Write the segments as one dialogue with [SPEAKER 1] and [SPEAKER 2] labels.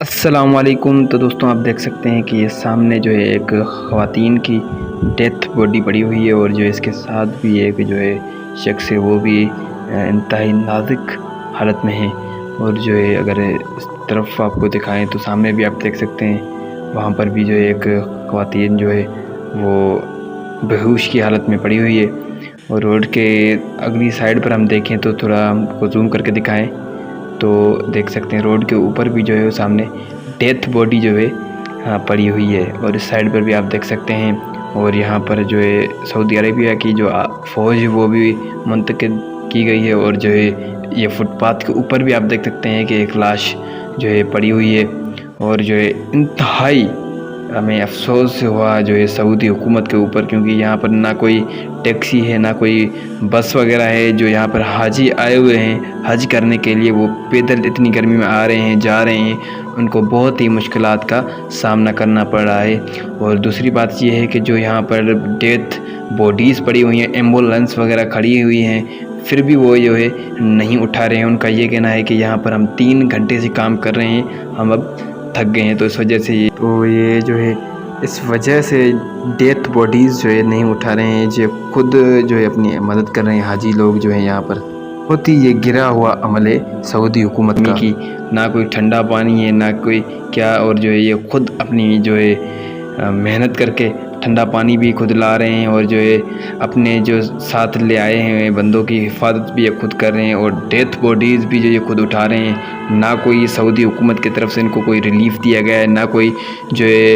[SPEAKER 1] السلام علیکم۔ تو دوستوں آپ دیکھ سکتے ہیں کہ یہ سامنے جو ہے ایک خواتین کی ڈیتھ باڈی پڑی ہوئی ہے، اور جو اس کے ساتھ بھی ایک جو ہے شخص ہے وہ بھی انتہائی نازک حالت میں ہے۔ اور جو ہے اگر اس طرف آپ کو دکھائیں تو سامنے بھی آپ دیکھ سکتے ہیں، وہاں پر بھی جو ہے ایک خواتین جو ہے وہ بیہوش کی حالت میں پڑی ہوئی ہے۔ اور روڈ کے اگلی سائڈ پر ہم دیکھیں تو تھوڑا ہم کو زوم کر کے دکھائیں تو دیکھ سکتے ہیں روڈ کے اوپر بھی جو ہے وہ سامنے ڈیتھ باڈی جو ہے پڑی ہوئی ہے، اور اس سائڈ پر بھی آپ دیکھ سکتے ہیں۔ اور یہاں پر جو ہے سعودی عربیہ کی جو فوج ہے وہ بھی منتقل کی گئی ہے، اور جو ہے یہ فٹ پاتھ کے اوپر بھی آپ دیکھ سکتے ہیں کہ ایک لاش جو ہے پڑی ہوئی ہے۔ اور جو ہے انتہائی ہمیں افسوس ہوا جو ہے سعودی حکومت کے اوپر، کیونکہ یہاں پر نہ کوئی ٹیکسی ہے، نہ کوئی بس وغیرہ ہے۔ جو یہاں پر حاجی آئے ہوئے ہیں حج کرنے کے لیے، وہ پیدل اتنی گرمی میں آ رہے ہیں جا رہے ہیں، ان کو بہت ہی مشکلات کا سامنا کرنا پڑ رہا ہے۔ اور دوسری بات یہ ہے کہ جو یہاں پر ڈیتھ باڈیز پڑی ہوئی ہیں، ایمبولینس وغیرہ کھڑی ہوئی ہیں، پھر بھی وہ جو ہے نہیں اٹھا رہے ہیں۔ ان کا یہ کہنا ہے کہ یہاں پر ہم 3 گھنٹے سے کام کر رہے ہیں، ہم اب تھک گئے ہیں، تو اس وجہ سے یہ جو ہے اس وجہ سے ڈیتھ باڈیز جو ہے نہیں اٹھا رہے ہیں، جو خود جو ہے اپنی مدد کر رہے ہیں حاجی لوگ جو ہیں یہاں پر۔ بہت ہی یہ گرا ہوا عمل ہے سعودی حکومت کی، نہ کوئی ٹھنڈا پانی ہے، نہ کوئی کیا، اور جو ہے یہ خود اپنی جو ہے محنت کر کے ٹھنڈا پانی بھی خود لا رہے ہیں، اور جو ہے اپنے جو ساتھ لے آئے ہیں بندوں کی حفاظت بھی یہ خود کر رہے ہیں، اور ڈیتھ باڈیز بھی جو یہ خود اٹھا رہے ہیں۔ نہ کوئی سعودی حکومت کی طرف سے ان کو کوئی ریلیف دیا گیا ہے، نہ کوئی جو ہے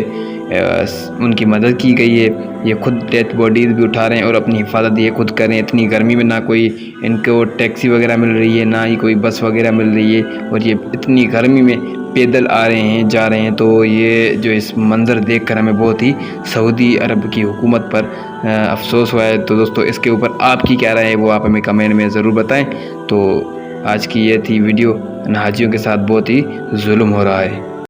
[SPEAKER 1] ان کی مدد کی گئی ہے۔ یہ خود ڈیتھ باڈیز بھی اٹھا رہے ہیں اور اپنی حفاظت یہ خود کر رہے ہیں۔ اتنی گرمی میں نہ کوئی ان کو ٹیکسی وغیرہ مل رہی ہے، نہ ہی کوئی بس وغیرہ مل رہی ہے، اور یہ اتنی گرمی میں پیدل آ رہے ہیں جا رہے ہیں۔ تو یہ جو اس منظر دیکھ کر ہمیں بہت ہی سعودی عرب کی حکومت پر افسوس ہوا ہے۔ تو دوستو اس کے اوپر آپ کی کیا رائے ہے وہ آپ ہمیں کمنٹ میں ضرور بتائیں۔ تو آج کی یہ تھی ویڈیو، ان حاجیوں کے ساتھ بہت ہی ظلم ہو رہا ہے۔